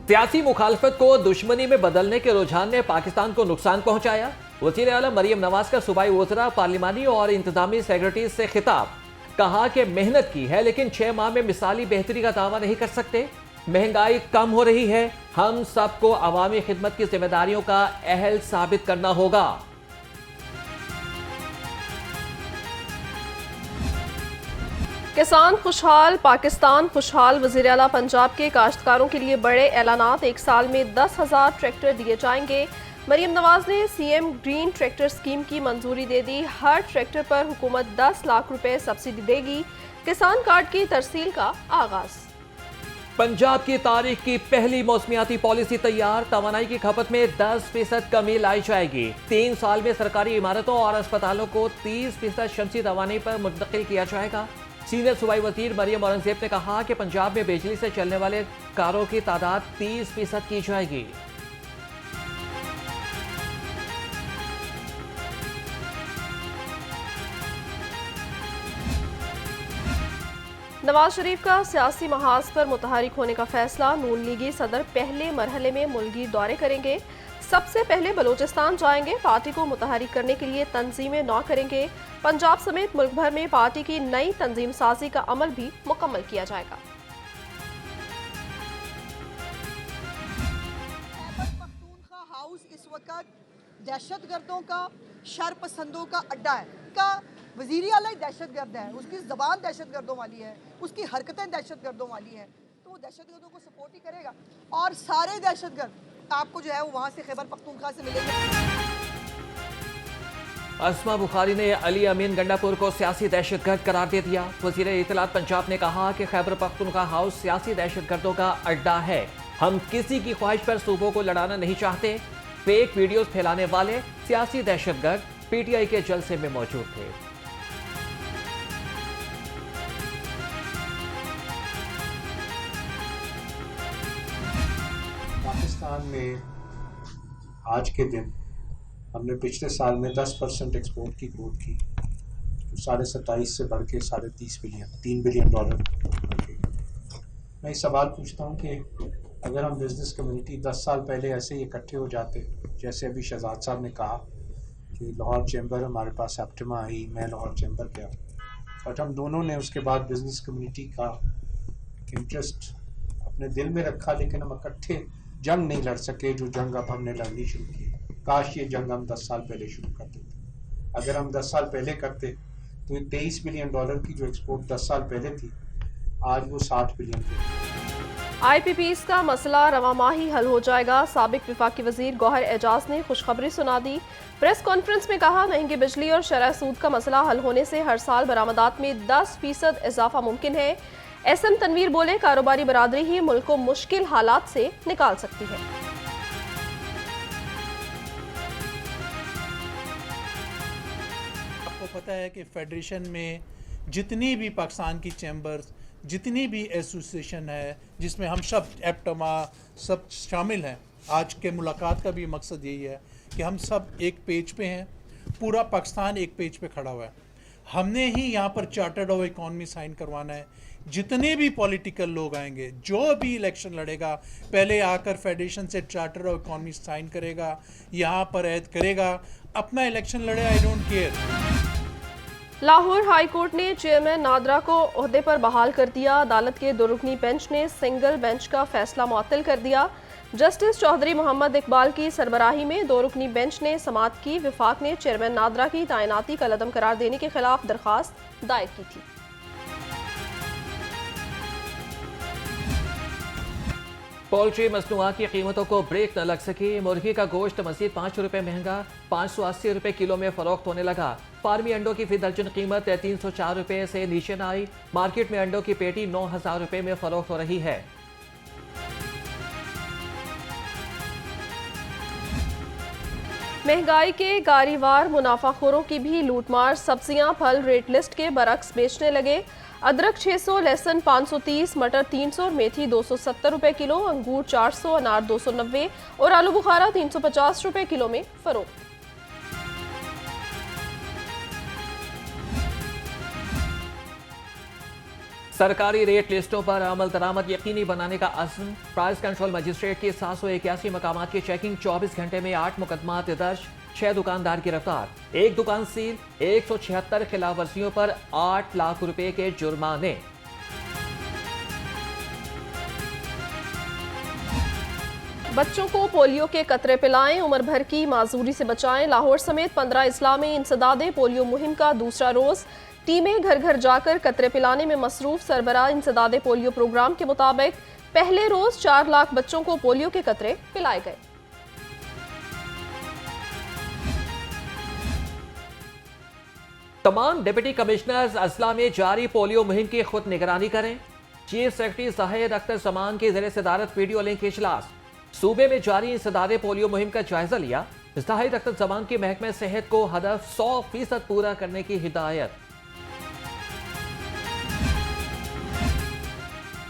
सियासी मुखालफत को दुश्मनी में बदलने के रुझान ने पाकिस्तान को नुकसान पहुंचाया। वज़ीर आला मरियम नवाज का सूबाई वज़रा, पार्लिमानी और इंतजामी सेक्रेटरी से खिताब। कहा कि मेहनत की है लेकिन 6 माह में मिसाली बेहतरी का दावा नहीं कर सकते। महंगाई कम हो रही है, हम सबको अवामी खिदमत की जिम्मेदारियों का अहल साबित करना होगा। किसान खुशहाल, पाकिस्तान खुशहाल। वज़ीर आला पंजाब के काश्तकारों के लिए बड़े ऐलानात। 1 साल में 10,000 ट्रैक्टर दिए जाएंगे। मरियम नवाज ने सीएम ग्रीन ट्रैक्टर स्कीम की मंजूरी दे दी। हर ट्रैक्टर पर हुकूमत 10 लाख रुपए सब्सिडी देगी। किसान कार्ड की तरसील का आगाज। पंजाब की तारीख की पहली मौसमियाती पॉलिसी तैयार। तवानाई की खपत में 10% कमी लाई जाएगी। 3 साल में सरकारी इमारतों और अस्पतालों को 30% शमसी तवानाई पर मुंतकिल किया जाएगा। सीनियर सूबाई वजीर मरियम औरंगजेब ने कहा कि पंजाब में बिजली से चलने वाले कारों की तादाद 30% की जाएगी। नवाज शरीफ का सियासी महाज पर मुतहरिक होने का फैसला। नून लीगी सदर पहले मरहले में मुल्की दौरे करेंगे। सबसे पहले बलूचिस्तान जाएंगे। पार्टी को मुतहरिक करने के लिए तंजीमें नौ करेंगे। पंजाब समेत मुल्क भर में पार्टी की नई तंजीम साजी का अमल भी मुकम्मल किया जाएगा। पख्तूनख्वा हाउस इस वक्त दहशतगर्दों का, शरपसंदों का अड्डा है। का वज़ीर आला दहशतगर्द है, उसकी ज़बान दहशतगर्दों वाली है, उसकी हरकतें दहशतगर्दों वाली हैं, तो वो दहशतगर्दों को सपोर्ट ही करेगा। और सारे दहशतगर्द आपको जो है वो वहाँ से खैबर पख्तूनख्वा से मिलेंगे। अस्मा बुखारी ने अली अमीन गंडापुर को सियासी दहशतगर्द करार दे दिया। वज़ीर इत्तलात पंजाब ने कहा कि खैबर पख्तूनख्वा हाउस सियासी दहशतगर्दों का अड्डा है। हम किसी की ख्वाहिश पर सूबों को लड़ाना नहीं चाहते। फेक वीडियोस फैलाने वाले सियासी दहशतगर्द पीटीआई के जलसे में मौजूद थे। पाकिस्तान में आज के दिन हमने पिछले साल में 10% एक्सपोर्ट की ग्रोथ की, तो 27.5 से बढ़ के 30.5 बिलियन, $3 बिलियन बढ़ गई। मैं एक सवाल पूछता हूँ कि अगर हम बिजनेस कम्युनिटी 10 साल पहले ऐसे ही इकट्ठे हो जाते, जैसे अभी शहजाद साहब ने कहा कि लाहौर चैम्बर हमारे पास सेप्टेमा आई, मैं लाहौर चैम्बर गया, और हम दोनों ने उसके बाद बिजनेस कम्युनिटी का इंटरेस्ट अपने दिल में रखा, लेकिन हम इकट्ठे जंग नहीं लड़ सके जो जंग अब हमने लड़नी शुरू की। काश ये जंग हम 10 साल पहले शुरू कर देते। अगर हम 10 साल पहले करते तो ये $23 बिलियन की जो एक्सपोर्ट 10 साल पहले थी, आज वो 60 बिलियन थी। IPPs का मसला रवा माह ही हल हो जाएगा। साबिक वफाकी वजीर गौहर एजाज ने खुशखबरी सुना दी। प्रेस कॉन्फ्रेंस में कहा, महंगी बिजली और शरह सूद का मसला हल होने से हर साल बरामदात में 10% इजाफा मुमकिन है। SM तनवीर बोले, कारोबारी बरादरी ही मुल्क को मुश्किल हालात से निकाल सकती है। आपको पता है कि फेडरेशन में जितनी भी पाकिस्तान की चैम्बर्स, जितनी भी एसोसिएशन है, जिसमें हम सब एप्टमा सब शामिल हैं, आज के मुलाकात का भी मकसद यही है कि हम सब एक पेज पे हैं। पूरा पाकिस्तान एक पेज पे खड़ा हुआ है। हमने ही यहाँ पर चार्टर्ड ऑफ इकॉनमी साइन करवाना है। जितने भी पॉलिटिकल लोग आएंगे, जो भी इलेक्शन लड़ेगा, पहले आकर फेडरेशन से चार्टर ऑफ इकॉनमी साइन करेगा, यहाँ पर ऐड करेगा, अपना इलेक्शन लड़े, I don't care. Lahore high court ने चेयरमैन नादरा को ओहदे पर बहाल कर दिया। अदालत के 2 रुकनी बेंच ने सिंगल बेंच का फैसला मुअत्तल कर दिया। जस्टिस चौधरी मोहम्मद इकबाल की सरबराही में 2 रुकनी बेंच ने समाअत की। विफाक ने चेयरमैन नादरा की तैनाती का लदम करार देने के खिलाफ दरख्वास्त दायर की थी। पोल्ट्री मसनूआत की कीमतों को ब्रेक न लग सकी। मुर्गी का गोश्त मजीद ₹5 महंगा, 580 रुपये किलो में फरोख्त होने लगा। फार्मी अंडों की फी दर्जन कीमत 304 रुपये से नीचे न आई। मार्केट में अंडों की पेटी 9,000 रुपये में फरोख्त हो रही है। महंगाई के गारीवार मुनाफाखोरों की भी लूटमार। सब्जियां फल रेट लिस्ट के बरक्स बेचने लगे। अदरक 600, लहसुन 530, मटर 300 और मेथी 270 रुपये किलो, अंगूर 400, अनार 290 और आलू बुखारा 350 रुपये किलो में फरोख्त। सरकारी रेट लिस्टों पर अमल दरामद यकीनी बनाने का अज़्म। प्राइस कंट्रोल मजिस्ट्रेट की 781 मकामात की चेकिंग, 24 घंटे में 8 मुकदमात दर्ज, 6 दुकानदार गिरफ्तार, 1 दुकान सील, 176 खिलाफ वर्जियों पर 8 लाख रुपए के जुर्माने। बच्चों को पोलियो के कतरे पिलाएं, उम्र भर की माजूरी से बचाएं। लाहौर समेत 15 अजला में इंसदादे पोलियो मुहिम का दूसरा रोज। टीमें घर घर जाकर कतरे पिलाने में मसरूफ। सरबराह इंसदादे पोलियो प्रोग्राम के मुताबिक पहले रोज 4 लाख बच्चों को पोलियो के कतरे पिलाए गए। तमाम डिप्टी कमिश्नर्स अजला में जारी पोलियो मुहिम की खुद निगरानी करें। चीफ सेक्रेटरी ज़ाहिर अख्तर जमान की ज़ेर सदारत वीडियो लिंक इजलास। सूबे में जारी इंसदादे पोलियो मुहिम का जायजा लिया। ज़ाहिर अख्तर जमान की महकमे सेहत को हदफ 100% पूरा करने की हिदायत।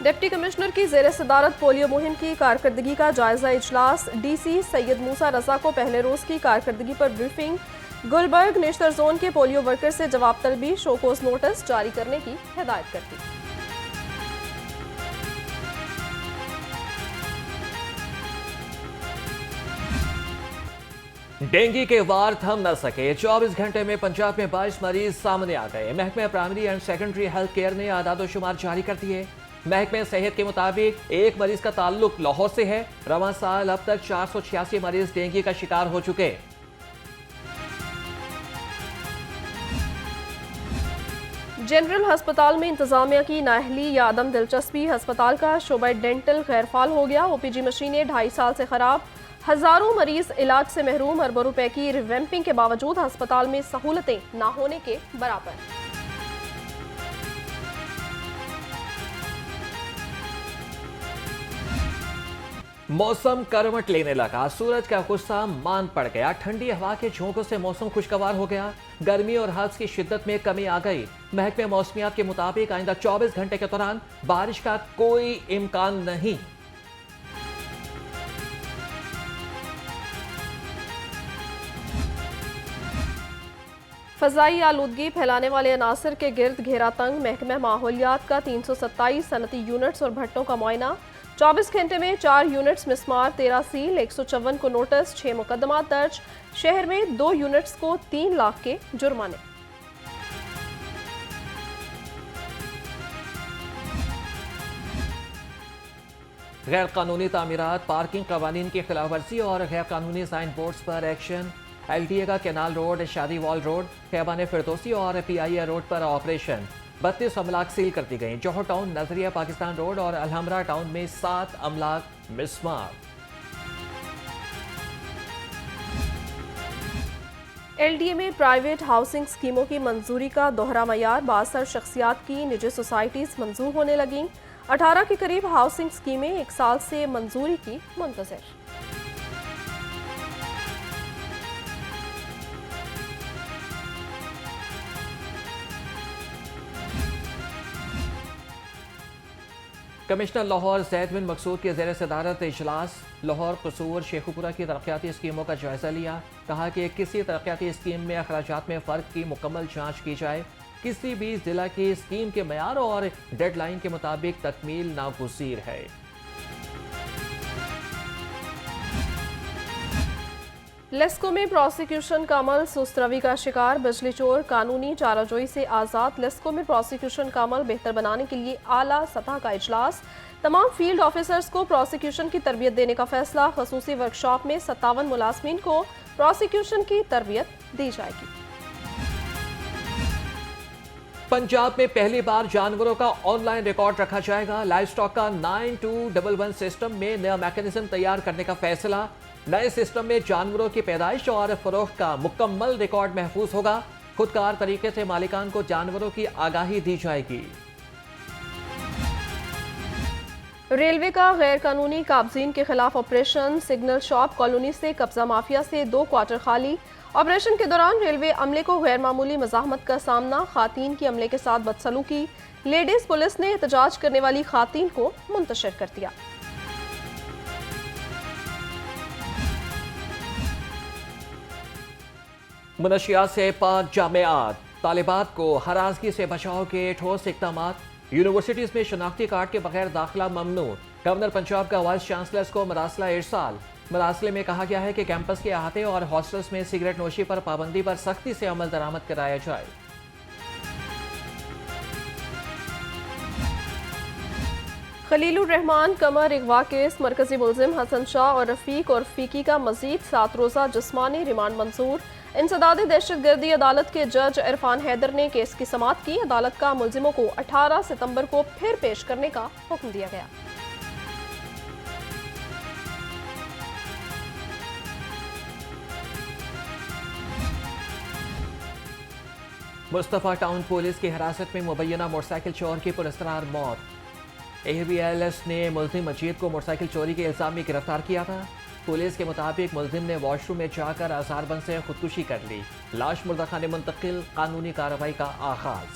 डिप्टी कमिश्नर की ज़ेर सदारत पोलियो मुहिम की कारकर्दगी का जायजा इजलास। डीसी सैयद मूसा रजा को पहले रोज की कारकर्दगी पर ब्रीफिंग। गुलबर्ग नेशनल जोन के पोलियो वर्कर से जवाब तलबी, शोकोज नोटिस जारी करने की हिदायत कर दी। डेंगू के वार थम न सके, 24 घंटे में पंजाब में 22 मरीज सामने आ गए। महकमे primary and secondary health care ने आदादोशुमार जारी कर दिए। महकमे सेहत के मुताबिक एक मरीज का ताल्लुक लाहौर से है। रवां साल अब तक 486 मरीज डेंगू का शिकार हो चुके। जनरल हस्पताल में इंतजामिया की नाअहली या अदम दिलचस्पी। हस्पताल का शोबा डेंटल गैरफाल हो गया। ओपीजी मशीनें 2.5 साल से खराब। हजारों मरीज इलाज से महरूम। अरबों रुपए की रिवैम्पिंग के बावजूद अस्पताल में सहूलतें ना होने के बराबर। मौसम करवट लेने लगा। सूरज का गुस्सा मान पड़ गया। ठंडी हवा के झोंकों से मौसम खुशगवार हो गया। गर्मी और हल्स की शिद्दत में कमी आ गई। महकमे मौसमियात के मुताबिक आइंदा 24 घंटे के दौरान बारिश का कोई इम्कान नहीं। फ़ज़ाई आलूदगी फैलाने वाले अनासर के गिर्द घेरा तंग। महकमा माहौलियात का 327 सनती यूनिट्स और भट्टों का मुआयना। 24 घंटे में 4 यूनिट्स मिसमार, 13 सील, 154 को नोटिस, 6 मुकदमा दर्ज। शहर में 2 यूनिट्स को 3 लाख के जुर्माने। गैर कानूनी तामीरात, पार्किंग कवानीन की खिलाफ वर्जी और गैर कानूनी साइन बोर्ड्स पर एक्शन। LTA का केनाल रोड, शादी वॉल रोड, खैबान फिरदौसी और PIA रोड पर ऑपरेशन। 32 अमलाक सील कर दी गई। जौहर टाउन, नजरिया पाकिस्तान रोड और अलहमरा टाउन में 7 अमलाक मिसमार। LDA में प्राइवेट हाउसिंग स्कीमों की मंजूरी का दोहरा मयार। 62 शख्सियात की निजी सोसाइटीज मंजूर होने लगीं। 18 के करीब हाउसिंग स्कीमें 1 साल से मंजूरी की मुंतजर। कमिश्नर लाहौर ज़ैद बिन मकसूद के ज़ेर सदारत इजलास। लाहौर, कसूर, शेखुपुरा की तरक्याती स्कीमों का जायजा लिया। कहा कि किसी तरक्याती स्कीम में अखराजात में फ़र्क की मुकम्मल जाँच की जाए। किसी भी जिला की स्कीम के मयार और डेडलाइन के मुताबिक तकमील नागुज़ीर है। लेस्को में प्रोसिक्यूशन का अमल सुस्त रवि का शिकार। बिजली चोर कानूनी चाराजोई से आज़ाद। लेस्को में प्रोसिक्यूशन का अमल बेहतर बनाने के लिए आला सतह का इजलास। तमाम फील्ड ऑफिसर्स को प्रोसिक्यूशन की तरबियत देने का फैसला। खसूसी वर्कशॉप में 57 मुलाजमीन को प्रोसिक्यूशन की तरबियत दी जाएगी। पंजाब में पहली बार जानवरों का ऑनलाइन रिकॉर्ड रखा जाएगा। लाइव स्टॉक का 9211 सिस्टम में नया मैकेनिज्म तैयार करने का फैसला। नए सिस्टम में जानवरों की पैदाइश और फरोख्त का मुकम्मल रिकॉर्ड महफूज होगा। खुदकार तरीके से मालिकान को जानवरों की आगाही दी जाएगी। रेलवे का गैर कानूनी काबजीन के खिलाफ ऑपरेशन। सिग्नल शॉप कॉलोनी से कब्जा माफिया से 2 क्वार्टर खाली। ऑपरेशन के दौरान रेलवे अमले को गैर मामूली मज़ाहमत का सामना। खातीन की अमले के साथ बदसलूकी। लेडीज पुलिस ने एहतजाज करने वाली खातीन को मुंतशिर कर दिया। मुनशियात से पाक जामियात। तालिबात को हरासगी से बचाव के ठोस इक़दामात। यूनिवर्सिटीज में शनाख्ती कार्ड के बगैर दाखिला ममनू। गवर्नर पंजाब का वाइस चांसलर्स को मरासला इरसाल। मरासले में कहा गया है कि कैंपस के अहाते और हॉस्टल्स में सिगरेट नोशी पर पाबंदी पर सख्ती से अमल दरामद कराया जाए। खलीलुर रहमान कमर अगवा केस मरकजी मुलजिम हसन शाह और रफीक और फीकी का मजीद 7 रोज़ा जिस्मानी रिमांड मंजूर। इंसदादी दहशतगर्दी अदालत के जज इरफान हैदर ने केस की समाअत की। अदालत का मुलजिमों को 18 सितंबर को फिर पेश करने का हुक्म दिया गया। मुस्तफा टाउन पुलिस की हिरासत में मुबैना मोटरसाइकिल चोर की पुरस्कार मौत। ABLS ने मुलजिम मजीद को मोटरसाइकिल चोरी के इल्जाम में गिरफ्तार किया था। पुलिस के मुताबिक मुलजिम ने वॉशरूम में जाकर आसारबंद से खुदकुशी कर ली। लाश मुर्दाखाने मुंतकिल, कानूनी कार्रवाई का आगाज।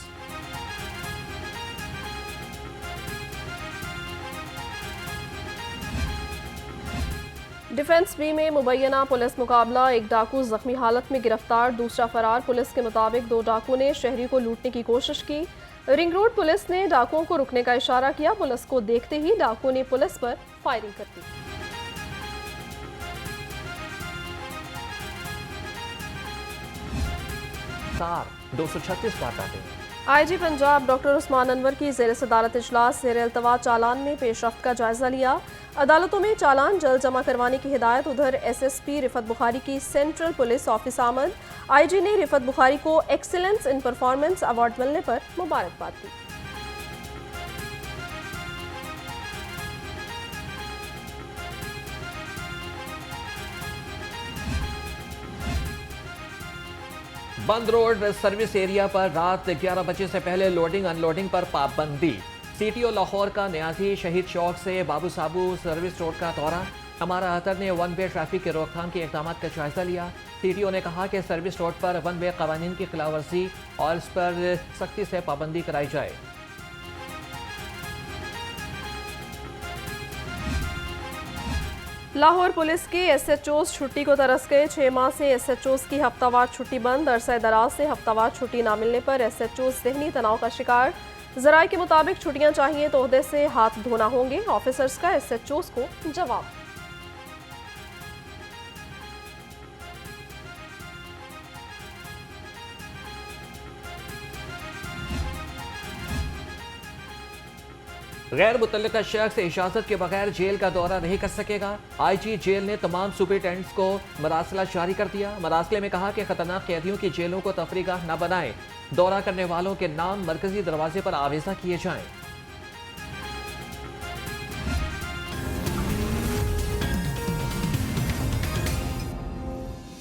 डिफेंस बी में मुबैना पुलिस मुकाबला, एक डाकू जख्मी हालत में गिरफ्तार, दूसरा फरार। पुलिस के मुताबिक 2 डाकू ने शहरी को लूटने की कोशिश की। रिंग रोड पुलिस ने डाकुओं को रुकने का इशारा किया। पुलिस को देखते ही डाकुओं ने पुलिस पर फायरिंग कर दी। सार 236 वारदातें। IG पंजाब डॉक्टर उस्मान अनवर की ज़ेर सदारत इजलास ज़ेर अल्तवा चालान में पेशरफ्त का जायजा लिया। अदालतों में चालान जल्द जमा करवाने की हिदायत। उधर SSP रिफत बुखारी की सेंट्रल पुलिस ऑफिस आमद। IG ने रिफत बुखारी को एक्सीलेंस इन परफॉर्मेंस अवार्ड मिलने पर मुबारकबाद दी। बंद रोड सर्विस एरिया पर रात 11 बजे से पहले लोडिंग अनलोडिंग पर पाबंदी। CTO लाहौर का न्याजी शहीद चौक से बाबू साबू सर्विस रोड का दौरा। हमारा अतर ने वन वे ट्रैफिक के रोकथाम के इकदाम का जायजा लिया। CTO ने कहा कि सर्विस रोड पर वन वे कवानीन की खिलाफवर्जी और इस पर सख्ती से पाबंदी कराई जाए। लाहौर पुलिस के SHOs छुट्टी को तरस गए। 6 माह से SHOs की हफ्तावार छुट्टी बंद। अरसा दराज से हफ्तावार छुट्टी ना मिलने पर SHOs ज़हनी तनाव का शिकार। ज़राए के मुताबिक छुट्टियां चाहिए तो ओहदे से हाथ धोना होंगे। ऑफिसर्स का SHOs को जवाब। गैर मुतल्लिका शख्स इजाजत के बगैर जेल का दौरा नहीं कर सकेगा। IG जेल ने तमाम सुपरिटेंडेंट्स को मरासला जारी कर दिया। मरासले में कहा कि खतरनाक कैदियों की जेलों को तफरीगाह न बनाएं। दौरा करने वालों के नाम मरकजी दरवाजे पर आवेजा किए जाएं।